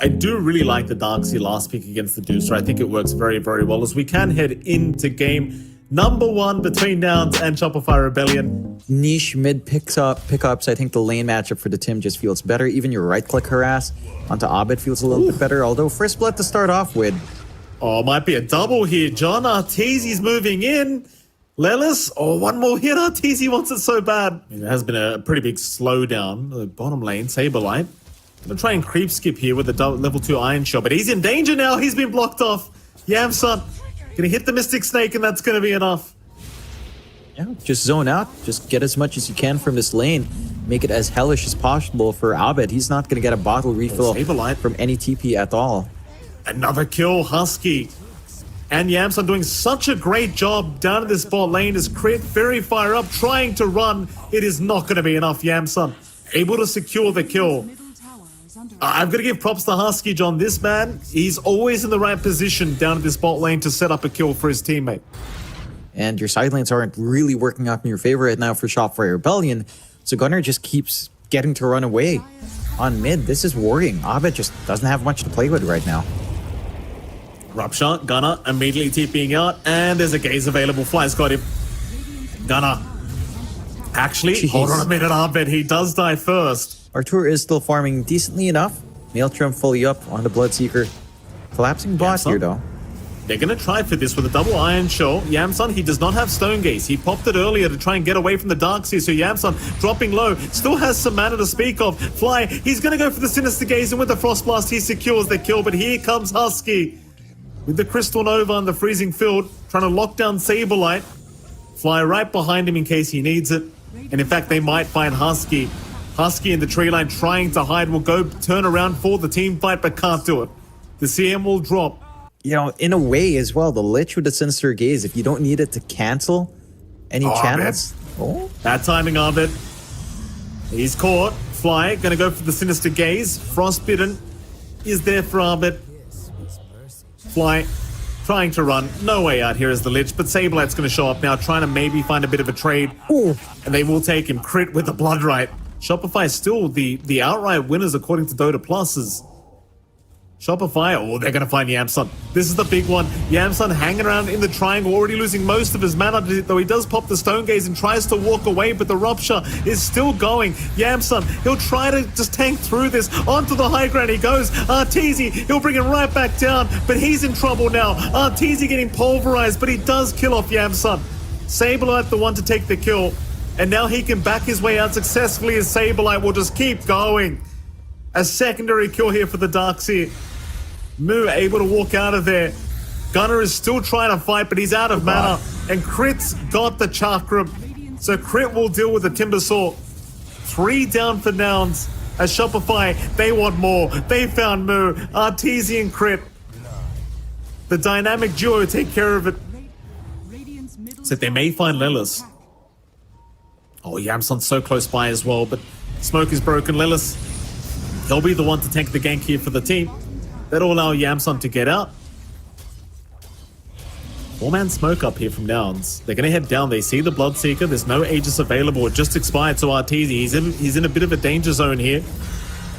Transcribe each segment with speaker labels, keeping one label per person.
Speaker 1: I do really like the Darkseer last pick against the Deucer. I think it works very, very well as we can head into game number 1 between Nouns and Shopify Rebellion.
Speaker 2: Niche mid pickups. I think the lane matchup for the Tim just feels better. Even your right-click harass onto Abed feels a little bit better. Although first blood to start off with.
Speaker 1: Oh, might be a double here. John Arteezy's moving in. Lelis, one more hit. Arteezy wants it so bad. It has been a pretty big slowdown. The bottom lane, Saberlight. Gonna try and creep skip here with the level 2 Iron Shot, but he's in danger now. He's been blocked off. Yamson gonna hit the Mystic Snake, and that's gonna be enough.
Speaker 2: Yeah, just zone out. Just get as much as you can from this lane. Make it as hellish as possible for Abed. He's not gonna get a bottle refill from any TP at all.
Speaker 1: Another kill, Husky. And Yamson doing such a great job down in this bot lane as Crit very fire up, trying to run. It is not gonna be enough. Yamson able to secure the kill. I've got to give props to Husky, John. This man, he's always in the right position down at this bot lane to set up a kill for his teammate.
Speaker 2: And your side lanes aren't really working out in your favor right now for Shopify Rebellion. So Gunnar just keeps getting to run away on mid. This is worrying. Abed just doesn't have much to play with right now.
Speaker 1: Rupture, Gunnar immediately TPing out, and there's a gaze available. Fly's got him. Gunnar. Actually, hold on a minute, Abed. He does die first.
Speaker 2: Artur is still farming decently enough. Maelstrom fully up on the Bloodseeker. Collapsing bot here though.
Speaker 1: They're going to try for this with a double Iron Show. Yamson, he does not have Stone Gaze. He popped it earlier to try and get away from the Darkseer. So Yamson dropping low. Still has some mana to speak of. Fly, he's going to go for the Sinister Gaze. And with the Frost Blast, he secures the kill. But here comes Husky. With the Crystal Nova on the Freezing Field. Trying to lock down Saberlight. Fly right behind him in case he needs it. And in fact, they might find Husky. Husky in the tree line trying to hide, will go turn around for the team fight, but can't do it. The CM will drop.
Speaker 2: You know, in a way as well, the Lich with the Sinister Gaze, if you don't need it to cancel any channels.
Speaker 1: Bad timing of it. He's caught. Fly, gonna go for the Sinister Gaze. Frostbitten is there for Abed. Fly, trying to run. No way out here as the Lich, but Sablight's gonna show up now, trying to maybe find a bit of a trade. And they will take him. Crit with the Blood Right. Shopify is still the outright winners according to Dota Pluses. Shopify, they're going to find Yamson. This is the big one. Yamson hanging around in the triangle, already losing most of his mana, though he does pop the Stone Gaze and tries to walk away, but the Rupture is still going. Yamson, he'll try to just tank through this. Onto the high ground he goes. Arteezy, he'll bring him right back down, but he's in trouble now. Arteezy getting pulverized, but he does kill off Yamson. Saberlight the one to take the kill. And now he can back his way out successfully as Saberlight will just keep going. A secondary kill here for the Darkseer. Moo able to walk out of there. Gunnar is still trying to fight, but he's out of mana. And Crit's got the Chakram. So Crit will deal with the Timbersaw. 3 down for Nouns. As Shopify, they want more. They found Moo. Arteezy and Crit. The dynamic duo take care of it. So they may find Lelis. Yamson's so close by as well, but smoke is broken. Lelis, he'll be the one to tank the gank here for the team. That'll allow Yamson to get out. 4-man smoke up here from Nouns. They're going to head down. They see the Bloodseeker. There's no Aegis available. It just expired to Arteezy. He's in a bit of a danger zone here.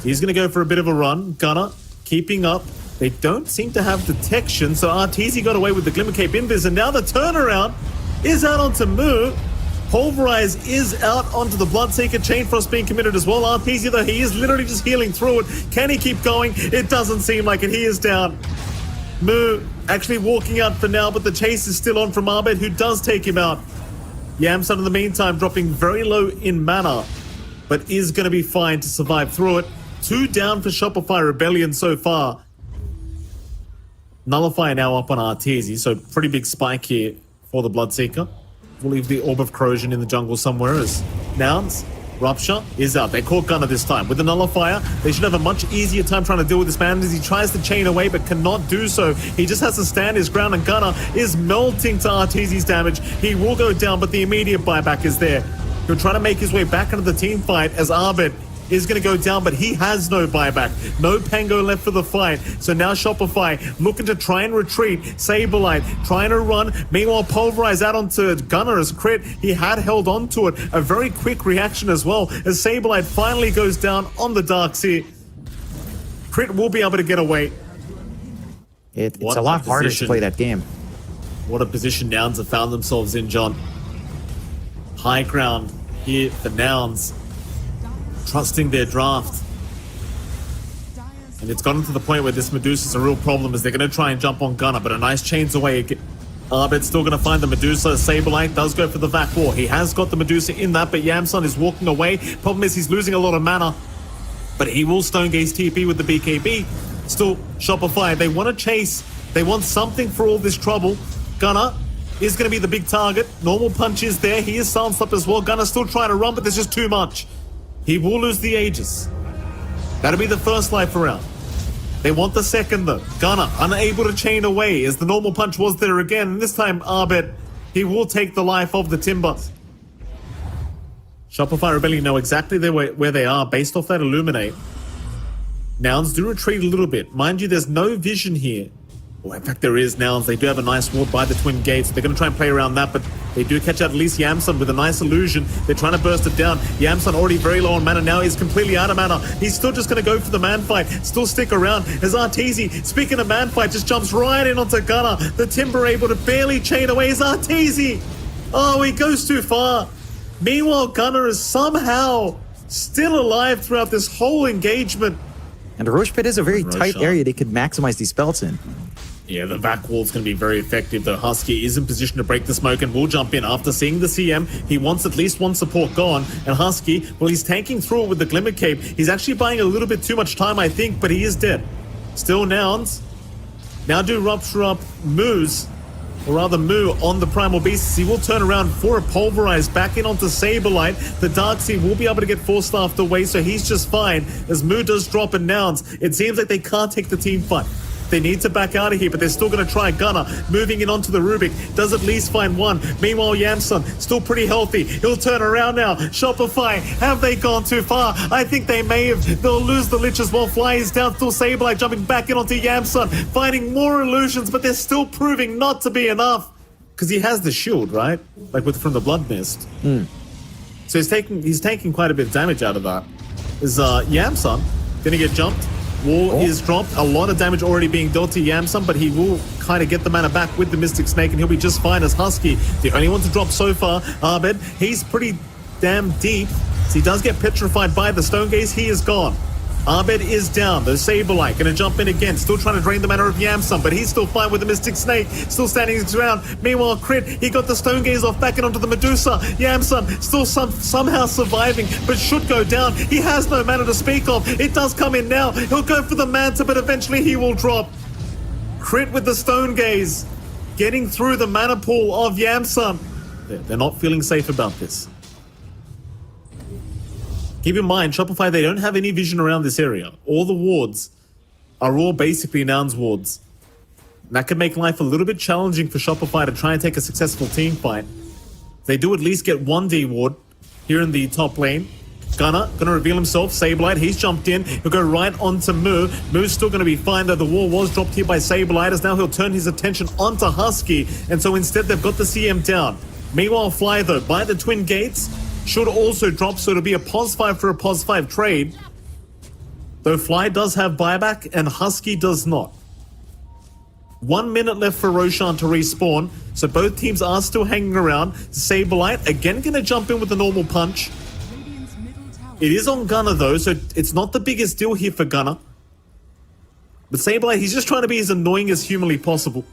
Speaker 1: He's going to go for a bit of a run. Gunnar keeping up. They don't seem to have detection, so Arteezy got away with the Glimmer Cape Invis, and now the turnaround is out onto Moo. Pulverize is out onto the Bloodseeker. Chain Frost being committed as well. Arteezy, though, he is literally just healing through it. Can he keep going? It doesn't seem like it. He is down. Moo actually walking out for now, but the chase is still on from Abed, who does take him out. Yamson, in the meantime, dropping very low in mana, but is going to be fine to survive through it. 2 down for Shopify Rebellion so far. Nullify now up on Arteezy, so pretty big spike here for the Bloodseeker. We'll leave the Orb of Corrosion in the jungle somewhere as Nouns. Rupture is out. They caught Gunnar this time. With the Nullifier, they should have a much easier time trying to deal with this man as he tries to chain away but cannot do so. He just has to stand his ground, and Gunnar is melting to Arteezy's damage. He will go down, but the immediate buyback is there. He'll try to make his way back into the team fight as Abed is going to go down, but he has no buyback. No Pango left for the fight. So now Shopify looking to try and retreat. Saberlight trying to run. Meanwhile, Pulverize out onto Gunnar as Crit. He had held on to it. A very quick reaction as well as Saberlight finally goes down on the Darkseer. Crit will be able to get away.
Speaker 2: It's
Speaker 1: What
Speaker 2: a lot
Speaker 1: a
Speaker 2: harder to
Speaker 1: position.
Speaker 2: play that game.
Speaker 1: What a position Nouns have found themselves in, John. High ground here for Nouns. Trusting their draft. And it's gotten to the point where this Medusa's a real problem as they're going to try and jump on Gunner, but a nice chains away. Arbit's still going to find the Medusa. Saberlight does go for the Vac War. He has got the Medusa in that, but Yamsun is walking away. Problem is he's losing a lot of mana, but he will Stone Gaze TP with the BKB. Still, Shopify, they want to chase. They want something for all this trouble. Gunner is going to be the big target. Normal punch is there. He is silenced up as well. Gunner's still trying to run, but there's just too much. He will lose the Aegis. That'll be the first life around. They want the second though. Gunner unable to chain away as the normal punch was there again. And this time Arbit, he will take the life of the Timber. Shopify Rebellion know exactly where they are based off that Illuminate. Nouns do retreat a little bit. Mind you, there's no vision here. Well, in fact, there is Nouns. They do have a nice ward by the Twin Gates. They're going to try and play around that, but they do catch out at least Yamsun with a nice illusion. They're trying to burst it down. Yamsun already very low on mana. Now he's completely out of mana. He's still just going to go for the man fight. Still stick around as Arteezy, speaking of man fight, just jumps right in onto Gunner. The Timber able to barely chain away as Arteezy. Oh, he goes too far. Meanwhile, Gunner is somehow still alive throughout this whole engagement.
Speaker 2: And the Roche Pit is a very tight
Speaker 1: Roshan.
Speaker 2: area they could maximize these spells in.
Speaker 1: Yeah, the Vac Wall's going to be very effective, though. Husky is in position to break the smoke and will jump in. After seeing the CM, he wants at least one support gone. And Husky, well, he's tanking through it with the Glimmer Cape. He's actually buying a little bit too much time, I think, but he is dead. Still Nouns. Now do Rupture Up Moose, or rather Moo, on the Primal Beasts. He will turn around for a Pulverize back in onto Saberlight. The Darkseid will be able to get Force-Staffed away, so he's just fine as Moo does drop in Nouns. It seems like they can't take the team fight. They need to back out of here, but they're still going to try. Gunner moving in onto the Rubik, does at least find one. Meanwhile, Yamsun still pretty healthy. He'll turn around now. Shopify, have they gone too far? I think they may have. They'll lose the Lich as well. Fly is down, still Saberlight jumping back in onto Yamsun, finding more illusions, but they're still proving not to be enough. Because he has the shield, right? Like from the Blood Mist. So he's taking quite a bit of damage out of that. Is Yamsun gonna get jumped? Wall is dropped. A lot of damage already being dealt to Yamsun, but he will kind of get the mana back with the Mystic Snake, and he'll be just fine as Husky, the only one to drop so far. Arbed, he's pretty damn deep. So he does get petrified by the Stone Gaze. He is gone. Arbed is down. The Saberlight gonna jump in again, still trying to drain the mana of Yamsun, but he's still fine with the Mystic Snake, still standing his ground. Meanwhile, Crit, he got the Stone Gaze off back in onto the Medusa. Yamsun still somehow surviving, but should go down. He has no mana to speak of. It does come in now. He'll go for the Manta, but eventually he will drop. Crit with the Stone Gaze, getting through the mana pool of Yamsun. They're not feeling safe about this. Keep in mind, Shopify, they don't have any vision around this area. All the wards are all basically Nouns wards. And that could make life a little bit challenging for Shopify to try and take a successful team fight. They do at least get one D ward here in the top lane. Gunner gonna reveal himself. Saberlight, he's jumped in. He'll go right onto Moo. Moo's still gonna be fine, though the wall was dropped here by Saberlight, as now he'll turn his attention onto Husky. And so instead, they've got the CM down. Meanwhile, Fly, though, by the Twin Gates, should also drop, so it'll be a pos 5 for a pos 5 trade. Though Fly does have buyback and Husky does not. 1 minute left for Roshan to respawn, so both teams are still hanging around. Saberlight again gonna jump in with the normal punch. It is on Gunner though, so it's not the biggest deal here for Gunner. But Saberlight, he's just trying to be as annoying as humanly possible.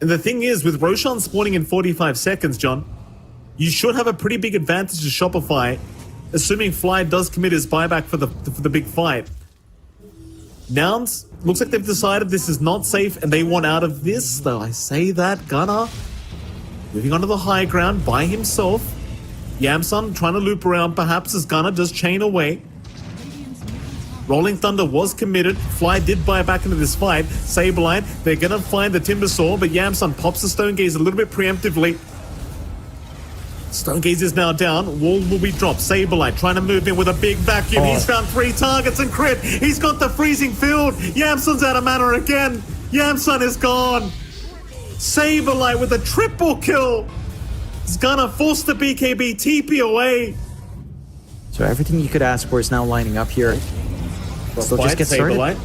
Speaker 1: And the thing is, with Roshan spawning in 45 seconds, John, you should have a pretty big advantage to Shopify, assuming Fly does commit his buyback for the big fight. Nouns, looks like they've decided this is not safe and they want out of this, though I say that. Gunner moving onto the high ground by himself. Yamsun trying to loop around perhaps as Gunner does chain away. Rolling Thunder was committed. Fly did buy back into this fight. Saberlight, they're gonna find the Timber Saw, but Yamsun pops the Stone Gaze a little bit preemptively. Stone Gaze is now down. Wall will be dropped. Saberlight trying to move in with a big vacuum. He's found 3 targets and Crit. He's got the freezing field. Yamsun's out of mana again. Yamsun is gone. Saberlight with a triple kill. He's gonna force the BKB TP away.
Speaker 2: So everything you could ask for is now lining up here. Still just get started.
Speaker 1: Saberlight.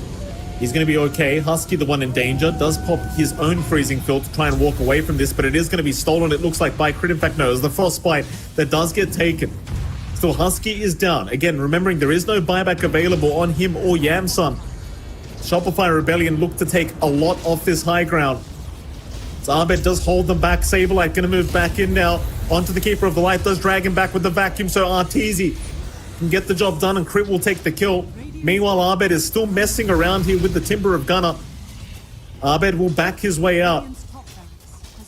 Speaker 1: He's going to be okay. Husky, the one in danger, does pop his own freezing field to try and walk away from this, but it is going to be stolen, it looks like, by Crit. In fact, no, it's the Frostbite that does get taken. Still, Husky is down. Again, remembering there is no buyback available on him or Yamsun. Shopify Rebellion look to take a lot off this high ground. So Abed does hold them back. Saberlight going to move back in now. Onto the Keeper of the Light, does drag him back with the vacuum, so Arteezy can get the job done and Crit will take the kill. Meanwhile, Abed is still messing around here with the Timber of Gunner. Abed will back his way out.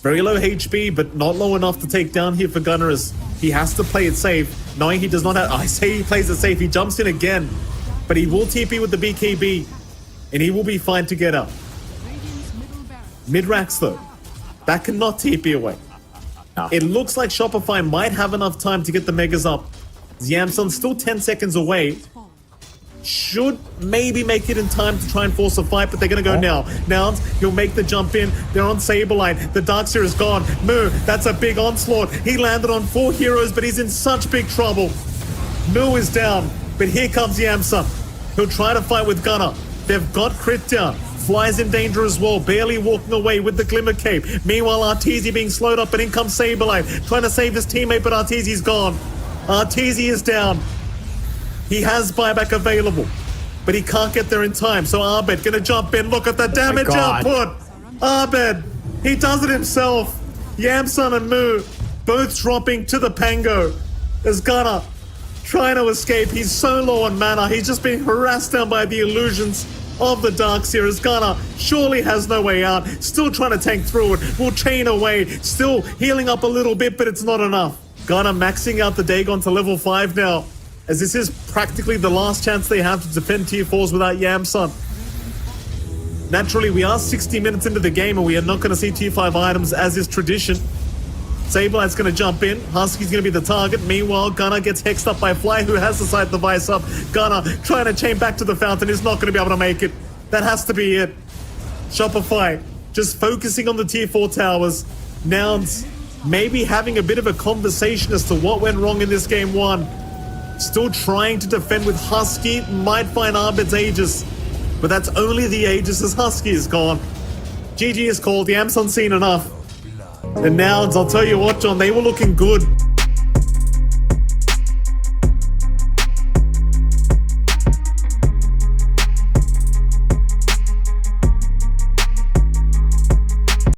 Speaker 1: Very low HP, but not low enough to take down here for Gunner, as he has to play it safe, knowing he does not have... I say he plays it safe, he jumps in again, but he will TP with the BKB, and he will be fine to get up. Mid-racks though, that cannot TP away.
Speaker 2: No.
Speaker 1: It looks like Shopify might have enough time to get the Megas up. Yamsun still 10 seconds away. Should maybe make it in time to try and force a fight, but they're going to go now. Nouns, he'll make the jump in. They're on Saberlight. The Darkseer is gone. Moo, that's a big onslaught. He landed on 4 heroes, but he's in such big trouble. Moo is down, but here comes Yamsun. He'll try to fight with Gunner. They've got Crit down. Fly's in danger as well, barely walking away with the Glimmer Cape. Meanwhile, Arteezy being slowed up, but in comes Saberlight, trying to save his teammate, but Arteezy's gone. Arteezy is down. He has buyback available, but he can't get there in time, so Abed gonna jump in. Look at the damage output! Abed, he does it himself. Yamsun and Moo both dropping to the Pango. There's Gunner trying to escape. He's so low on mana, he's just being harassed down by the illusions of the Darkseer, as Gunner surely has no way out, still trying to tank through it, will chain away, still healing up a little bit, but it's not enough. Gunner maxing out the Dagon to level 5 now, as this is practically the last chance they have to defend tier 4s without Yamsun. Naturally, we are 60 minutes into the game and we are not going to see tier 5 items as is tradition. Sablight's going to jump in. Husky's going to be the target. Meanwhile, Gunner gets hexed up by Fly, who has the sight device up. Gunner trying to chain back to the fountain is not going to be able to make it. That has to be it. Shopify just focusing on the tier 4 towers. Nouns maybe having a bit of a conversation as to what went wrong in this game 1. Still trying to defend with Husky. Might find Abed's Aegis, but that's only the Aegis as Husky is gone. GG is called. Yamsun's seen enough. The Nouns, I'll tell you what, John, they were looking good.